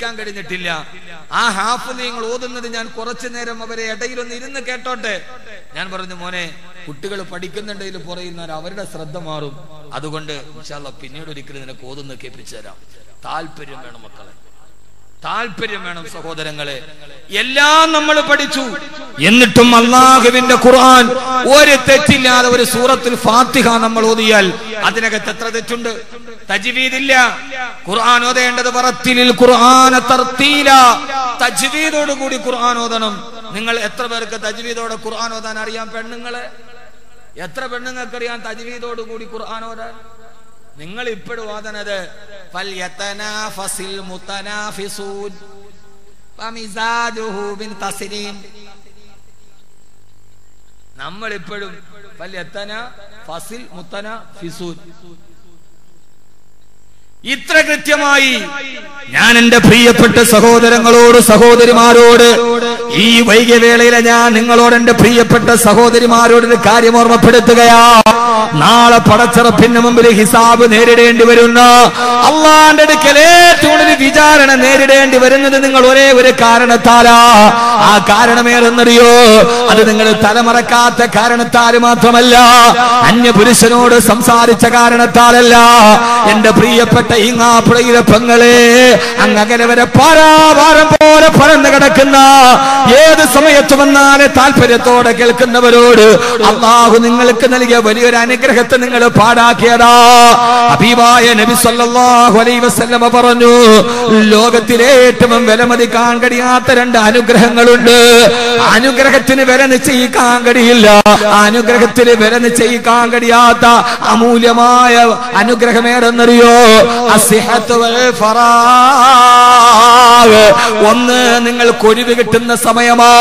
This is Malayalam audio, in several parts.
കഴിഞ്ഞിട്ടില്ല. ആ ഹാഫിളീങ്ങൾ ഓതുന്നത് ഞാൻ കുറച്ചു നേരം അവരെ ഇടയിലൊന്ന് ഇരുന്ന് കേട്ടോട്ടെ. ഞാൻ പറഞ്ഞു, മോനെ, കുട്ടികൾ പഠിക്കുന്നുണ്ടെങ്കിൽ പുറയുന്നാൽ അവരുടെ ശ്രദ്ധ മാറും. അതുകൊണ്ട് ഇൻഷാ അല്ലാഹ് പിന്നീട് ഒരിക്കലും നിനക്ക് ഓതുന്ന കേൾപ്പിച്ചു തരാം. താല്പര്യം വേണം മക്കളെ, താല്പര്യം വേണം സഹോദരങ്ങളെ. എല്ലാം നമ്മൾ പഠിച്ചു, എന്നിട്ടും അല്ലാഹുവിന്റെ ഖുർആൻ ഒരു തെറ്റില്ലാതെ ഒരു സൂറത്തുൽ ഫാത്തിഹ നമ്മൾ ഓതിയാൽ അതിനകത്ത് എത്ര തെറ്റുണ്ട്? തജ്വീദ് ഇല്ല. ഖുർആൻ ഓതേണ്ടത് വറത്തിലിൽ ഖുർആന തർത്തീല, തജ്വീദോട് കൂടി ഖുർആൻ ഓതണം. നിങ്ങൾ എത്ര പേർക്ക് തജ്വീദോടെ ഖുർആൻ ഓതാൻ അറിയാം? പെണ്ണുങ്ങളെ എത്ര പെണ്ണുങ്ങൾക്ക് അറിയാം തജ്വീദോട് കൂടി ഖുർആൻ ഓതാൻ? നിങ്ങൾ ഇപ്പോഴും ഓതണത് ഫൽയതനാഫസിൽ മുതനാഫിസൂൻ വമിസാജുഹു ബിൻ തസ്രീം. നമ്മൾ ഇപ്പോഴും ഫൽയതനാഫസിൽ മുതനാഫിസൂൻ. ഇത്ര കൃത്യമായി ഞാൻ എന്റെ പ്രിയപ്പെട്ട സഹോദരങ്ങളോട് സഹോദരിമാരോട് ഈ വൈകിയ വേളയിലെ ഞാൻ നിങ്ങളോട് എന്റെ പ്രിയപ്പെട്ട സഹോദരിമാരോട് ഒരു കാര്യം ഓർമ്മപ്പെടുത്തുകയാ. നാളെ പടച്ചറപ്പിന് മുമ്പിൽ ഹിസാബ് നേരിടേണ്ടി വരുന്ന അള്ളാന്റെ അടുക്കൽ ഏറ്റവും വിചാരണ നേരിടേണ്ടി വരുന്നത് നിങ്ങൾ ഒരേ ഒരു കാരണത്താലാ. ആ കാരണമേറെന്നറിയോ? അത് നിങ്ങൾ തലമറക്കാത്ത കാരണത്താല് മാത്രമല്ല, അന്യപുരുഷനോട് സംസാരിച്ച കാരണത്താലല്ല. എന്റെ പ്രിയപ്പെട്ട ഈങ്ങാപ്പുഴയിലെ പെങ്ങളെ, അങ്ങനെ വരെ പാരാവാരം പോലെ പരന്നു കിടക്കുന്ന, ഏത് സമയത്ത് വന്നാലും താല്പര്യത്തോടെ കേൾക്കുന്നവരോട് അല്ലാഹു നിങ്ങൾക്ക് നൽകിയ വലിയൊരു അനുഗ്രഹത്തെ നിങ്ങൾ പാടാക്കിയതാ. ഹബീബായ നബി സല്ലല്ലാഹു അലൈഹി വസല്ലമ പറഞ്ഞു, ലോകത്തിലെ ഏറ്റവും വിലമതിക്കാൻ കഴിയാത്ത രണ്ട് അനുഗ്രഹങ്ങളുണ്ട്. അനുഗ്രഹത്തിന് വില നിശ്ചയിക്കാൻ കഴിയില്ല. അനുഗ്രഹത്തിന് വില നിശ്ചയിക്കാൻ കഴിയാത്ത അമൂല്യമായ അനുഗ്രഹമേടെന്നറിയോ? അസ്സിഹത്ത് വൽ ഫറാഗ്. ഒന്ന്, നിങ്ങൾ കൊഴിവ് കിട്ടുന്ന സമയമാ.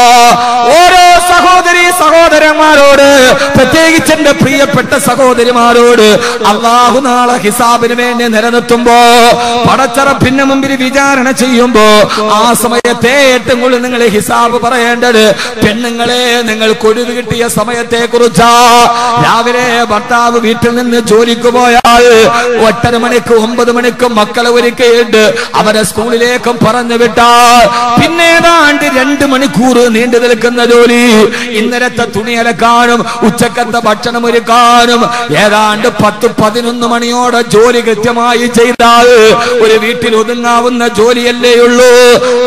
ഓരോ സഹോദരി സഹോദരന്മാരോട്, പ്രത്യേകിച്ച് എന്റെ പ്രിയപ്പെട്ട സഹോദരിമാരോട്, അല്ലാഹു നാളെ ഹിസാബിന് വേണ്ടി നിലനിർത്തുമ്പോ, പടച്ചറപ്പിന് മുമ്പിൽ വിചാരണ ചെയ്യുമ്പോ, ആ സമയത്തെ ഏറ്റവും കൂടുതൽ നിങ്ങൾ ഹിസാബ് പറയേണ്ടത് പെണ്ണുങ്ങളെ നിങ്ങൾ കൊഴിവ് കിട്ടിയ സമയത്തെ കുറിച്ചാ. രാവിലെ ഭർത്താവ് വീട്ടിൽ നിന്ന് ജോലിക്ക് പോയാൽ 8:30 മണിക്ക് 9 മണിക്ക് മക്കളെ ഒരുക്കിയിട്ട് അവരെ സ്കൂളിലേക്കും പറഞ്ഞു വിട്ടാൽ പിന്നെ ഏതാണ്ട് 2 മണിക്കൂർ നീണ്ടു നിൽക്കുന്ന ജോലി. ഇന്നലത്തെ തുണി അലക്കാനും ഉച്ചക്കത്തെ ഭക്ഷണം ഒരുക്കാനും ഏതാണ്ട് 10-11 മണിയോടെ ജോലി കൃത്യമായി ചെയ്താൽ ഒരു വീട്ടിൽ ഒതുങ്ങാവുന്ന ജോലിയല്ലേ ഉള്ളൂ.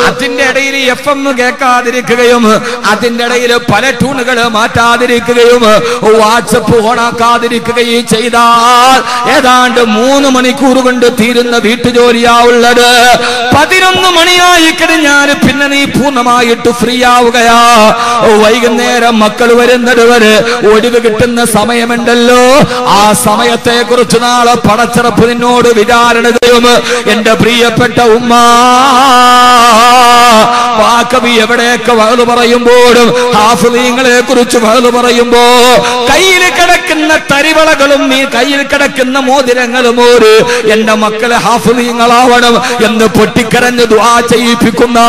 അതിന്റെ ഇടയിൽ FM കേൾക്കാതിരിക്കുകയും അതിന്റെ ഇടയിൽ പല ട്യൂണുകൾ മാറ്റാതിരിക്കുകയും വാട്സപ്പ് ഓണാക്കാതിരിക്കുകയും ചെയ്താൽ ഏതാണ്ട് 3 മണിക്കൂർ കൊണ്ട് തീരുന്ന വീട്ടുജോലിയാ ഉള്ളത്. 11 മണിയായി കഴിഞ്ഞാൽ പിന്നെ നീ പൂർണ്ണമായിട്ട് ഫ്രീ ആവുകയാ. വൈകുന്നേരം മക്കൾ വരുന്നത് വരെ ഒഴിവ് കിട്ടുന്ന സമയമുണ്ടല്ലോ, ആ സമയത്തെ കുറിച്ച് നാളെ പടച്ചറപ്പ് നിന്നോട് വിചാരണ ചെയ്യും. എന്റെ പ്രിയപ്പെട്ട ഉമ്മ, വാക്കവി എവിടെയൊക്കെ വഹ്ല് പറയുമ്പോഴും ഹാഫിളീങ്ങളെ കുറിച്ച് വഹ്ല് പറയുമ്പോ കയ്യിൽ കിടക്കുന്ന തരിവളകളും നീ കയ്യിൽ കിടക്കുന്ന മോതിരങ്ങളും ഒരു എന്റെ മക്കളെ ഹാഫിളീങ്ങളാവണം എന്ന് പൊട്ടിക്കരഞ്ഞ് ദുആ ചെയ്യിപ്പിക്കുന്ന,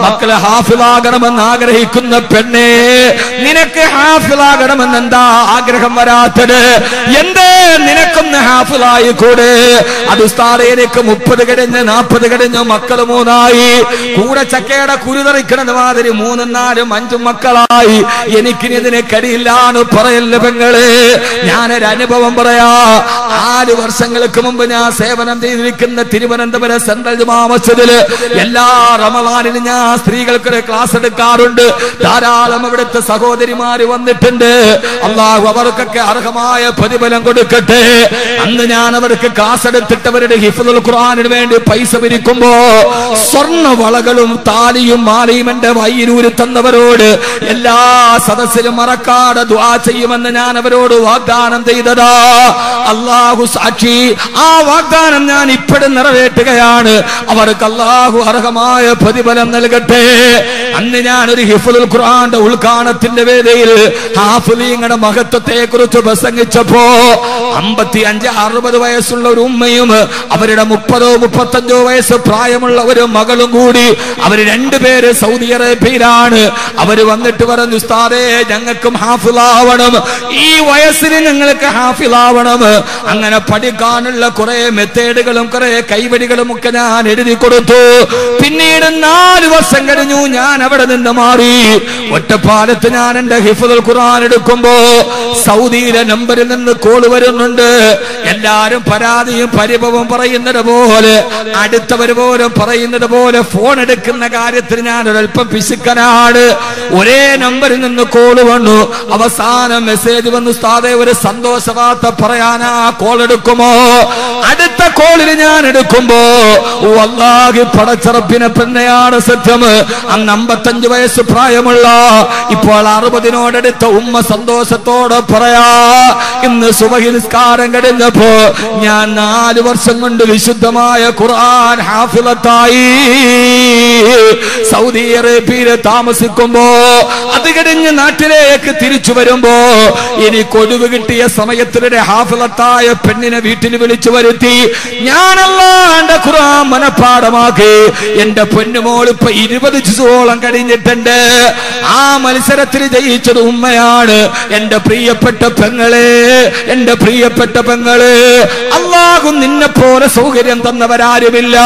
മക്കളെ ഹാഫിളാകണമെന്ന് ആഗ്രഹിക്കുന്ന പെണ്ണേ, നിനക്ക് ഹാഫിളാകണമെന്ന് എന്താ ആഗ്രഹം വരാത്തത്? എന്തേ നിനക്കൊന്ന് ഹാഫിളായി കൂടെ? അത് ഉസ്താദേ, എനിക്ക് 30 കഴിഞ്ഞ് 40 കഴിഞ്ഞ് മക്കൾ 3ആയി, കൂടെ ചക്കയുടെ കുരുതറിക്കണത് മാതിരി 3, 4, 5 മക്കളായി, എനിക്കിനി ഇതിനെ കഴിയില്ലാന്ന് പറയല്ല പെങ്ങളെ. ഞാനൊരു അനുഭവം പറയാ. 4 വർഷങ്ങൾക്ക് മുമ്പ് ഞാൻ സേവനം ചെയ്തിരിക്കുന്ന തിരുവനന്തപുരം സെൻട്രൽ ജുമാ മസ്ജിദില് എല്ലാ റമളാനിലും ഞാൻ സ്ത്രീകൾക്കൊരു ക്ലാസ് എടുക്കാറുണ്ട്. ധാരാളം അവിടുത്തെ സഹോദരിമാര് വന്നിട്ടുണ്ട്. അല്ലാഹു അവർക്കൊക്കെ അർഹമായ പ്രതിഫലം കൊടുക്കട്ടെ. അന്ന് ഞാൻ അവർക്ക് ക്ലാസ് എടുത്തിട്ട് അവരുടെ ഹിഫ്ളുൽ ഖുർആനിന് വേണ്ടി പൈസ പിരിക്കുമ്പോ സ്വർണ്ണ വളകളും താലിയും മാലയും എന്റെ വയ്യിലൂരി തന്നവരോട് എല്ലാ സദസ്സിലും മറക്കാതെ ദുആ ചെയ്യുമെന്ന് ഞാൻ അവരോട് വാഗ്ദാനം ചെയ്തതാ. അല്ലാഹു സാക്ഷി, ആ വാഗ്ദാനം ഞാൻ ഇപ്പോഴും നിറവേറ്റുകയാണ്. അവർക്ക് അല്ലാഹു അർഹമായ പ്രതിഫലം നൽകട്ടെ. അന്ന് ഞാനൊരു ഹിഫ്ളുൽ ഖുർആന്റെ ഉദ്ഘാടനത്തിന്റെ വേദിയിൽ ഹാഫിളീങ്ങളുടെ മഹത്വത്തെ കുറിച്ച് പ്രസംഗിച്ചപ്പോ 55-60 വയസ്സുള്ള ഒരു ഉമ്മയും അവരുടെ 30-35 വയസ്സ് പ്രായമുള്ള ഒരു മകളും കൂടി, അവര് രണ്ടുപേര് സൗദി അറേബ്യയിലാണ്. അവര് വന്നിട്ട് പറഞ്ഞു, ഉസ്താദേ ഞങ്ങൾക്കും ഹാഫിളാവണം, ഈ വയസ്സിന് ഞങ്ങൾക്ക് ഹാഫിളാവണം. അങ്ങനെ പഠിക്കാനുള്ള കുറെ മെത്തേഡുകളും കുറെ കൈവടികളും ഒക്കെ ഞാൻ എഴുതി കൊടുത്തു. പിന്നീട് 4 വർഷം കഴിഞ്ഞു ഞാൻ അവിടെ നിന്ന് മാറി. ഒറ്റപ്പാലത്ത് ഞാൻ എന്റെ ഹിഫ്ളുൽ ഖുർആൻ എടുക്കുമ്പോ സൗദിയിലെ നമ്പറിൽ നിന്ന് കോൾ വരുന്നുണ്ട്. എല്ലാരും പരാതിയും പരിഭവം പറയുന്നത് പോലെ, അടുത്തവർ പോലും പറയുന്നത് പോലെ ഫോൺ എടുക്കുന്ന കാര്യത്തിൽ ഞാൻ ഒരൽപ്പം പിശുക്കനാണ്. ഒരേ നമ്പറിൽ നിന്ന് കോള് വന്നു. അവസാനം മെസ്സേജ് വന്നു, ഉസ്താദേ ഒരു സന്തോഷ വാർത്ത പറയാനാ, കോൾ എടുക്കുമോ? അടുത്ത കോളിൽ ഞാൻ എടുക്കുമ്പോ വല്ലാഹി പടച്ചറപ്പിനെ തന്നെയാണ് സത്യം. അന്ന് 55 വയസ്സ് പ്രായമുള്ള ഇപ്പോൾ 60-നോടടുത്ത ഉമ്മ സന്തോഷത്തോടെ പറയാ, ഇന്ന് സുബഹി നിസ്കാരം കഴിഞ്ഞപ്പോ ഞാൻ 4 വർഷം കൊണ്ട് വിശുദ്ധമായ ഖുർആൻ ഹാഫിളത്തായി. സൗദി അറേബ്യയിൽ താമസിക്കുമ്പോ അത് കഴിഞ്ഞ് നാട്ടിലേക്ക് തിരിച്ചു വരുമ്പോ എനിക്ക് ഒഴിവ് കിട്ടിയ സമയത്തിലെ ഹാഫിളത്തായ പെണ്ണിനെ വീട്ടിൽ വിളിച്ചു വരുത്തി ഞാൻ അല്ലാഹുവിന്റെ ഖുർആൻ മനഃപ്പാഠമാക്കി. എന്റെ പൊന്നുമോൾ ഇപ്പൊ 20 ജുസോളം കഴിഞ്ഞിട്ടുണ്ട്. ആ മത്സരത്തിൽ ജയിച്ചത് ഉമ്മയാണ്. എന്റെ പ്രിയപ്പെട്ട പെങ്ങളെ, എന്റെ പ്രിയപ്പെട്ട പെങ്ങളെ, അല്ലാഹു നിന്നെ പോലെ സൗകര്യം തന്നവരാരുമില്ല.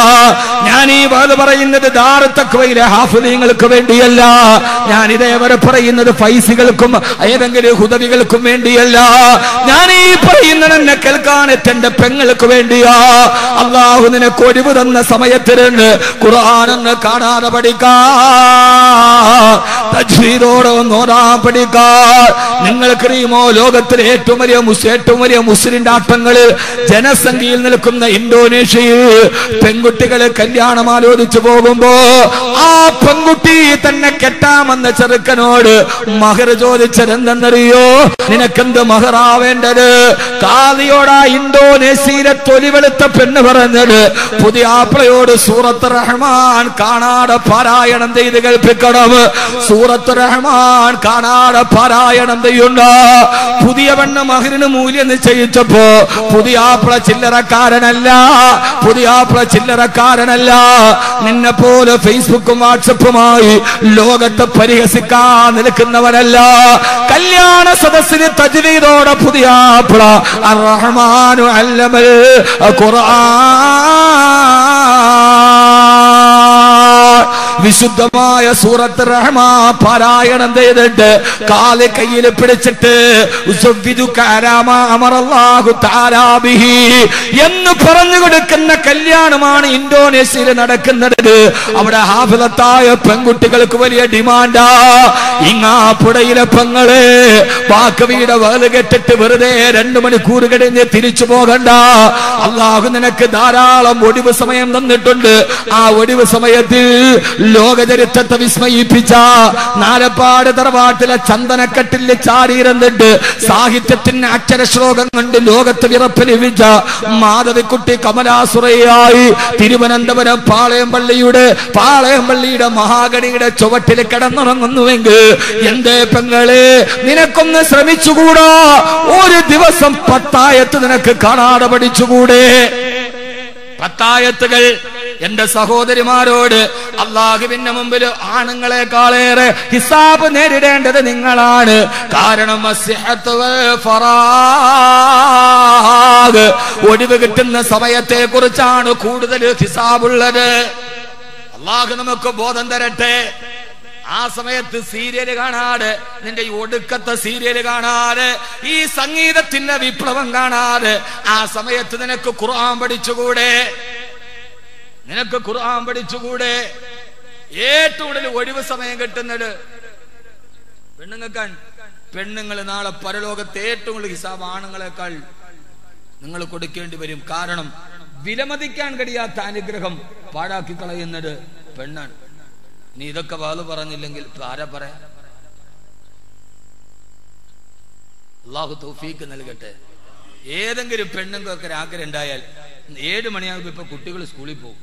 ഞാൻ ഈ വാദ പറയുന്നത് ദാറുൽ തഖ്വയിലെ ഹാഫിളീങ്ങൾക്ക് വേണ്ടിയല്ല. ഞാൻ ഇതേവരെ പറയുന്നത് ഫൈസികൾക്കും ഏതെങ്കിലും ഹുദവികൾക്കും വേണ്ടിയല്ല. ഞാൻ ഈ പറയുന്നത് എന്നെ കേൾക്കാൻ എന്റെ പെങ്ങൾക്ക് വേണ്ടിയാ. അല്ലാഹു നിനക്ക് ഒഴിവ് തന്ന സമയത്തിരുന്ന് ഖുർആനൊന്ന് കാണാതെ പഠിക്കാ, തജ്വീദോടെ ഓതാൻ പഠിക്കാ. നിങ്ങൾക്കറിയുമോ ലോകത്തിലെ ഏറ്റവും വലിയ മുസ്ലിം രാഷ്ട്രങ്ങള് ജനസംഖ്യയിൽ നിൽക്കുന്ന ഇന്തോനേഷ്യയിൽ പെൺകുട്ടികളെ കല്യാണം ആലോചിച്ചു പോകുമ്പോ ആ പെൺകുട്ടി തന്നെ കെട്ടാമെന്ന ചെറുക്കനോട് മഹർ ചോദിച്ചതെന്തെന്നറിയോ? നിനക്കെന്ത് മഹറാവേണ്ടത്? കാദിയോടാ ഇന്തോനേഷ്യയിലെ തൊലിവെളുത്ത പെണ്ണ് പറഞ്ഞത്, പുതിയ ആപ്ലയോട് സൂറത്ത് റഹ്മാൻ കാണാതെ പാരായണം ചെയ്ത് കേൾപ്പിക്കണം. സൂറത്ത് റഹ്മാൻ കാണാതെ പാരായണം ചെയ്യുന്ന പുതിയ പെണ്ണ് മഹറിന് മൂല്യം നിശ്ചയിച്ചപ്പോ പുതിയ ആപ്ല ചില്ലറക്കാരനല്ല, പുതിയ ആപ്ല ചില്ലറക്കാരനല്ല. നിന്നെ പോലെ ഫേസ്ബുക്കും വാട്സപ്പുമായി ലോകത്തെ പരിഹസിക്കാൻ നിൽക്കുന്നവനല്ല. കല്യാണ സദസ്സിന് തജ്വീദോടെ പുതിയ ആപ്ല അർ-റഹ്മാനു അല്ലമൽ ഖുർആൻ വിശുദ്ധമായ സൂറത്ത് റഹ്മാൻ പാരായണം ചെയ്തിട്ട് കാല് കയ്യിൽ പിടിച്ചിട്ട് എന്ന് പറഞ്ഞു കൊടുക്കുന്ന കല്യാണമാണ് ഇന്തോനേഷ്യയിൽ നടക്കുന്നത്. അവിടെ ഹാഫിളത്തായ പെൺകുട്ടികൾക്ക് വലിയ ഡിമാൻഡാ. ഇങ്ങാപ്പുഴയിലെ പെങ്ങളെ ബാക്കവിയുടെ വേല് കെട്ടിട്ട് വെറുതെ 2 മണിക്കൂർ കഴിഞ്ഞ് തിരിച്ചു പോകണ്ട. അല്ലാഹു നിനക്ക് ധാരാളം ഒഴിവ് സമയം തന്നിട്ടുണ്ട്. ആ ഒഴിവ് സമയത്തിൽ ലോകചരിത്രത്തെ വിസ്മയിപ്പിച്ച നാലപ്പാട് തറവാട്ടിലെ ചന്ദനക്കെട്ടിൽ ചാരിയിരുന്നിട്ട് സാഹിത്യത്തിന് അക്ഷരശ്ലോകം കൊണ്ട് ലോകത്ത് വിറപ്പ് ലഭിച്ച മാധവിക്കുട്ടി കമലാസുറയായി തിരുവനന്തപുരം പാളയംപള്ളിയുടെ മഹാഗണിയുടെ ചുവട്ടിൽ കിടന്നുറങ്ങുന്നുവെങ്കിൽ എന്തേ പെങ്ങളെ നിനക്കൊന്ന് ശ്രമിച്ചുകൂടാ? ഒരു ദിവസം 10 ആയത്ത് നിനക്ക് കാണാതെ പഠിച്ചുകൂടെ? 10 ആയത്തുകൾ എന്റെ സഹോദരിമാരോട് അല്ലാഹുവിന്റെ മുമ്പിൽ ആണുങ്ങളെക്കാളേറെ ഹിസാബ് നേരിടേണ്ടത് നിങ്ങളാണ്. കാരണം ഒഴിവ് കിട്ടുന്ന സമയത്തെ കുറിച്ചാണ് കൂടുതൽ ഹിസാബുള്ളത്. അല്ലാഹു നമുക്ക് ബോധം തരട്ടെ. ആ സമയത്ത് സീരിയല് കാണാതെ, നിന്റെ ഈ ഒടുക്കത്തെ സീരിയല് കാണാതെ, ഈ സംഗീതത്തിന്റെ വിപ്ലവം കാണാതെ ആ സമയത്ത് നിനക്ക് ഖുർആൻ പഠിച്ചുകൂടെ? നിനക്ക് ഖുർആൻ പഠിച്ചുകൂടെ? ഏറ്റവും കൂടുതൽ ഒഴിവ് സമയം കിട്ടുന്നത് പെണ്ണുങ്ങൾക്കാണ്. പെണ്ണുങ്ങൾ നാളെ പരലോകത്തെ ഏറ്റവും കൂടുതൽ ഹിസാബ് ആണുങ്ങളെക്കാൾ നിങ്ങൾ കൊടുക്കേണ്ടി വരും. കാരണം വിലമതിക്കാൻ കഴിയാത്ത അനുഗ്രഹം പാഴാക്കി കളയുന്നത് പെണ്ണാണ്. ഇനി ഇതൊക്കെ വാള് പറഞ്ഞില്ലെങ്കിൽ ആരാ പറയാ? അല്ലാഹു തൗഫീക്ക് നൽകട്ടെ. ഏതെങ്കിലും പെണ്ണുങ്ങൾക്ക് ഒരു ആഗ്രഹം ഉണ്ടായാൽ 7 മണിയാകുമ്പോ ഇപ്പൊ കുട്ടികൾ സ്കൂളിൽ പോകും.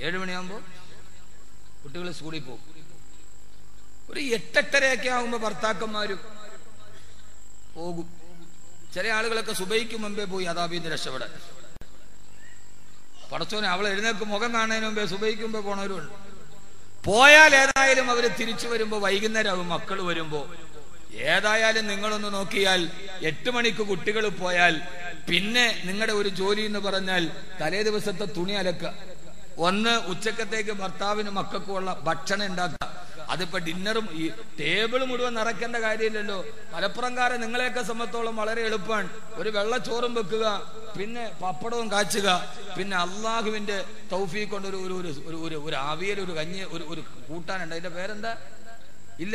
7 മണിയാകുമ്പോ കുട്ടികൾ സ്കൂളിൽ പോകും. ഒരു 8-8:30 ആകുമ്പോൾ ഭർത്താക്കന്മാരും പോകും. ചില ആളുകളൊക്കെ സുബൈക്ക് മുമ്പേ പോയി അതാബീന്ന് രക്ഷപ്പെടാൻ. പടച്ചോനെ, അവൾ എഴുന്നേൽക്ക് മുഖം കാണുന്നതിന് മുമ്പേ സുബൈക്ക് മുമ്പേ പോണവരുണ്ട്. പോയാൽ ഏതായാലും അവർ തിരിച്ചു വരുമ്പോ വൈകുന്നേരം ആവും. മക്കൾ വരുമ്പോ ഏതായാലും നിങ്ങളൊന്ന് നോക്കിയാൽ 8 മണിക്ക് കുട്ടികൾ പോയാൽ പിന്നെ നിങ്ങളുടെ ഒരു ജോലി എന്ന് പറഞ്ഞാൽ തലേ ദിവസത്തെ തുണി അലക്കുക, ഒന്ന് ഉച്ചക്കത്തേക്ക് ഭർത്താവിനും മക്കൾക്കുമുള്ള ഭക്ഷണം ഉണ്ടാക്കുക. അതിപ്പോ ഡിന്നറും ഈ ടേബിൾ മുഴുവൻ നിറയ്ക്കേണ്ട കാര്യമില്ലല്ലോ. മലപ്പുറംകാരെ നിങ്ങളെയൊക്കെ സംബന്ധിച്ചോളം വളരെ എളുപ്പമാണ്. ഒരു വെള്ളച്ചോറും വെക്കുക, പിന്നെ പപ്പടവും കാച്ചുക, പിന്നെ അള്ളാഹുവിന്റെ തൗഫീഖ് കൊണ്ട് ഒരു ആവിയൽ, ഒരു കഞ്ഞി, ഒരു കൂട്ടാനുണ്ട്. അതിന്റെ പേരെന്താ? ഇല്ല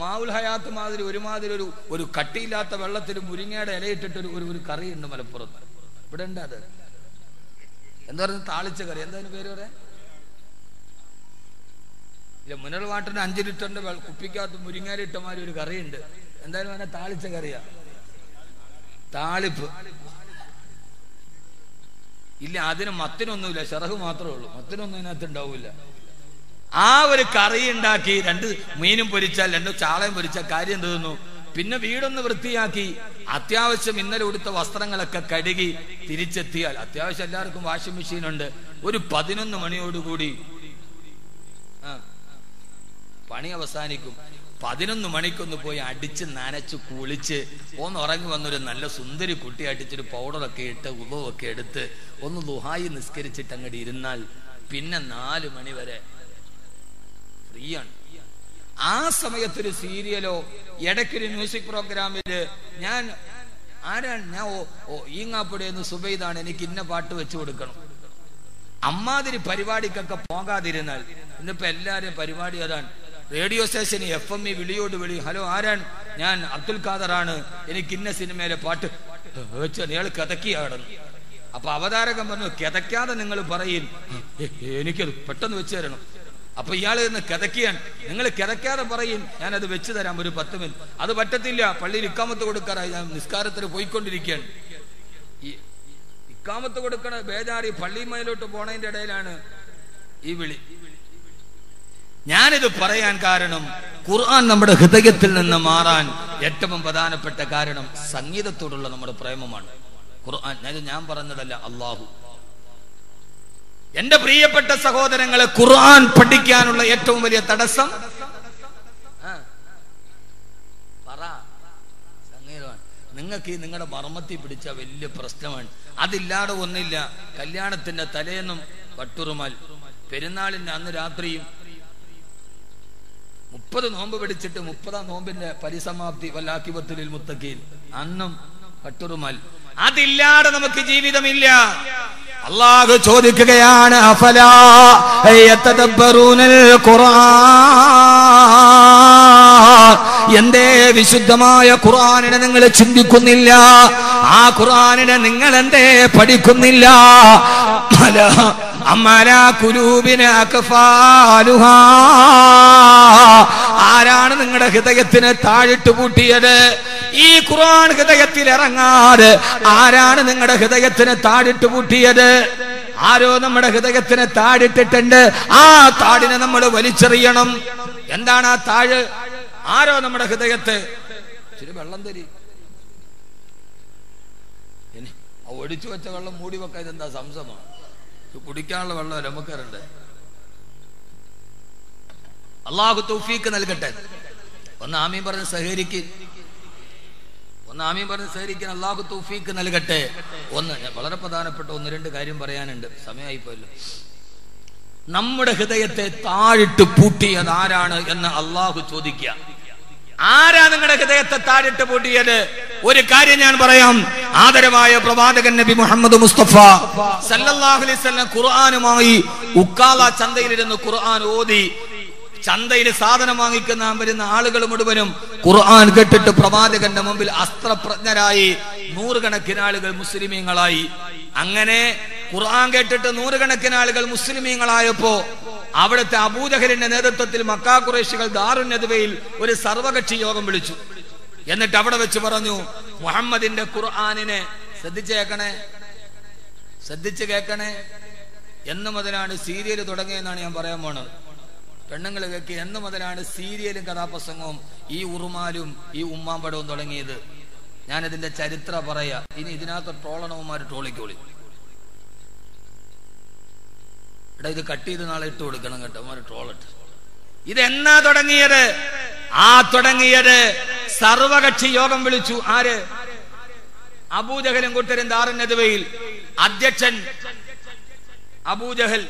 മാവുൽ ഹയാത്ത് മാതിരി ഒരുമാതിരി ഒരു കട്ടിയില്ലാത്ത വെള്ളത്തിൽ മുരിങ്ങയുടെ ഇലയിട്ടിട്ട് ഒരു കറിയുണ്ട് മലപ്പുറത്ത്. ഇവിടെ ഉണ്ട്. അത് എന്താ പറയുന്നത്? താളിച്ച കറി. എന്താ അതിന് പേര് പറയാ? ഇല്ല, മിനറൽ വാട്ടറിന് 5 ലിറ്ററിന്റെ കുപ്പിക്കകത്ത് മുരിങ്ങയിലിട്ടമാതിരി ഒരു കറിയുണ്ട്. എന്തായാലും അതിനെ താളിച്ച കറിയാ, താളിപ്പ്. ഇല്ല, അതിന് മത്തിനൊന്നുമില്ല, ചെറക് മാത്രമേ ഉള്ളൂ. മത്തിനൊന്നും അതിനകത്ത് ഉണ്ടാവില്ല. ആ ഒരു കറി ഉണ്ടാക്കി 2 മീനും പൊരിച്ചാൽ 2 ചാളയും പൊരിച്ചാൽ കാര്യം തീർന്നു. പിന്നെ വീടൊന്ന് വൃത്തിയാക്കി അത്യാവശ്യം ഇന്നലെ ഉടുത്ത വസ്ത്രങ്ങളൊക്കെ കഴുകി തിരിച്ചെത്തിയാൽ, അത്യാവശ്യം എല്ലാവർക്കും വാഷിംഗ് മെഷീൻ ഉണ്ട്, ഒരു 11 മണിയോടുകൂടി പണി അവസാനിക്കും. 11 മണിക്കൊന്ന് പോയി അടിച്ച് നനച്ച് കുളിച്ച് ഒന്ന് ഉറങ്ങി വന്നൊരു നല്ല സുന്ദരി കുട്ടി അടിച്ചൊരു പൗഡറൊക്കെ ഇട്ട് ഉളവൊക്കെ എടുത്ത് ഒന്ന് ദുഹായി നിസ്കരിച്ചിട്ട് അങ്ങോട്ട് ഇരുന്നാൽ പിന്നെ 4 മണി വരെ ഫ്രീ ആണ്. ആ സമയത്തൊരു സീരിയലോ ഇടയ്ക്കൊരു മ്യൂസിക് പ്രോഗ്രാമില് ഞാൻ ഈങ്ങാപ്പുഴയെന്ന് സുബൈദാണ്, എനിക്ക് ഇന്ന പാട്ട് വെച്ചു കൊടുക്കണം. അമ്മാതിരി പരിപാടിക്കൊക്കെ പോകാതിരുന്നാൽ, ഇന്നിപ്പോ എല്ലാരും പരിപാടി അതാണ്. റേഡിയോ സ്റ്റേഷന് FM വിളിയോട് വിളി, ഹലോ ആരാണ്? ഞാൻ അബ്ദുൽ ഖാദറാണ്, എനിക്ക് ഇന്ന സിനിമയിലെ പാട്ട് വെച്ച് അയാൾ കിതക്കിയാടുന്നു. അപ്പൊ അവതാരകൻ പറഞ്ഞു, കിതക്കാതെ നിങ്ങൾ പറയും, എനിക്കത് പെട്ടെന്ന് വെച്ച് തരണം. അപ്പൊ ഇയാൾ നിന്ന് കിതക്കിയാണ്, നിങ്ങൾ കിതക്കാതെ പറയും, ഞാനത് വെച്ച് തരാം ഒരു 10 മിനിറ്റ്. അത് പറ്റത്തില്ല, പള്ളിയിൽ ഇക്കാമത്ത് കൊടുക്കാറായി, ഞാൻ നിസ്കാരത്തിന് പോയിക്കൊണ്ടിരിക്കുകയാണ്. ഈ ഇക്കാമത്ത് കൊടുക്കണ ബേജാറി പള്ളിമയിലോട്ട് പോണതിന്റെ ഇടയിലാണ് ഈ വിളി. ഞാനിത് പറയാൻ കാരണം, ഖുർആൻ നമ്മുടെ ഹൃദയത്തിൽ നിന്ന് മാറാൻ ഏറ്റവും പ്രധാനപ്പെട്ട കാരണം സംഗീതത്തോടുള്ള നമ്മുടെ പ്രേമമാണ്. ഖുർആൻ ഞാൻ പറഞ്ഞതല്ല, അള്ളാഹു. എന്റെ പ്രിയപ്പെട്ട സഹോദരങ്ങളെ, ഖുർആൻ പഠിക്കാനുള്ള ഏറ്റവും വലിയ തടസ്സം സംഗീതമാണ്. നിങ്ങൾക്ക് നിങ്ങളുടെ മർമ്മത്തിൽ പിടിച്ച വലിയ പ്രശ്നമാണ്. അതില്ലാതെ ഒന്നില്ല. കല്യാണത്തിന്റെ തലേന്നും പട്ടുറുമാൽ, പെരുന്നാളിന്റെ അന്ന് രാത്രിയും 30 നോമ്പ് പിടിച്ചിട്ട് 30ാം നോമ്പിന്റെ പരിസമാപ്തി വല്ലാക്കിബത്തുൽ മുത്തഖീൻ അന്നും പട്ടുറുമാൽ. അതില്ലാതെ നമുക്ക് ജീവിതമില്ല. അല്ലാഹു ചോദിക്കുകയാണ്, അഫലാ യതദബ്ബറൂനൽ ഖുർആൻ, എന്തേ വിശുദ്ധമായ ഖുർആനിനെ നിങ്ങൾ ചിന്തിക്കുന്നില്ല? ആ ഖുർആനിനെ നിങ്ങൾ എന്തേ പഠിക്കുന്നില്ല? ആരാണ് നിങ്ങളുടെ ഹൃദയത്തിന് താഴിട്ട് പൂട്ടിയത്? ഈ ഖുർആൻ ഹൃദയത്തിൽ ഇറങ്ങാതെ ആരാണ് നിങ്ങളുടെ ഹൃദയത്തിന് താഴിട്ട് പൂട്ടിയത്? ആരോ നമ്മുടെ ഹൃദയത്തിന് താഴിട്ടിട്ടുണ്ട്. ആ താടിനെ നമ്മൾ വലിച്ചെറിയണം. എന്താണ് ആ താഴ്? ആരോ നമ്മുടെ ഹൃദയത്തെ ഇച്ചിരി വെള്ളം തരി, ഒടിച്ചു വെച്ച വെള്ളം മൂടി വെക്കാൻ ഇതെന്താ സംശയമാണ്? കുടിക്കാനുള്ള വെള്ളം നമുക്കറിയണ്ടേ? അള്ളാഹു തൗഫീക്ക് നൽകട്ടെ. ഒന്ന് ആമീൻ പറഞ്ഞ് സഹകരിക്ക്, അള്ളാഹു തൗഫീക്ക് നൽകട്ടെ. വളരെ പ്രധാനപ്പെട്ട 1-2 കാര്യം പറയാനുണ്ട്, സമയമായിപ്പോയല്ലോ. നമ്മുടെ ഹൃദയത്തെ താഴിട്ട് പൂട്ടിയത് ആരാണ് എന്ന് അള്ളാഹു ചോദിക്കുക. ആരാ നിങ്ങളുടെ ഹൃദയത്തെ താഴിട്ട് പൂട്ടിയത്? ഒരു കാര്യം ഞാൻ പറയാം. ആദരവായ പ്രവാചകൻ നബി മുഹമ്മദ് മുസ്തഫ സല്ലല്ലാഹു അലൈഹി വസല്ലം ഖുർആനുമായി ഉക്കാല ചന്തയിലിരുന്ന് ഖുർആൻ ഓതി. ചന്തയിൽ സാധനം വാങ്ങിക്കുന്ന വരുന്ന ആളുകൾ മുഴുവനും ഖുർആൻ കേട്ടിട്ട് പ്രവാചകന്റെ മുമ്പിൽ അസ്ത്രപ്രജ്ഞരായി. 100 കണക്കിന് ആളുകൾ മുസ്ലിമീങ്ങളായി. അങ്ങനെ ഖുർആൻ കേട്ടിട്ട് 100 കണക്കിന് ആളുകൾ മുസ്ലിമീങ്ങളായപ്പോ അവിടുത്തെ അബൂജഹലിന്റെ നേതൃത്വത്തിൽ മക്കാ ഖുറൈശികൾ ദാറുൻ നദ്വയിൽ ഒരു സർവകക്ഷി യോഗം വിളിച്ചു. എന്നിട്ട് അവിടെ വെച്ച് പറഞ്ഞു, മുഹമ്മദിന്റെ ഖുർആനിനെ ശ്രദ്ധിച്ച് കേൾക്കണേ. എന്ന് മുതലാണ് സീരിയൽ തുടങ്ങിയെന്നാണ് ഞാൻ പറയാൻ പോണത്. പെണ്ണുങ്ങൾ കേൾക്ക്, എന്ന് മുതലാണ് സീരിയലും കഥാപ്രസംഗവും ഈ ഉറുമാലും ഈ ഉമ്മാമ്പടവും തുടങ്ങിയത്? ഞാനിതിന്റെ ചരിത്രം പറയാ. ഇനി ഇതിനകത്ത് ട്രോളണവന്മാർ ട്രോളിക്കോളി. എടാ ഇത് കട്ട് ചെയ്ത് നാളെ ഇട്ട് കൊടുക്കണം കേട്ടോ, അവന്മാർ ട്രോളിട്ട്. ഇതെന്നാ തുടങ്ങിയത്? തുടങ്ങിയത് സർവകക്ഷി യോഗം വിളിച്ചു. ആര്? അബൂജഹലും കൂട്ടരും ദാറുൻ നദ്വയിൽ. അധ്യക്ഷൻ അബൂജഹൽ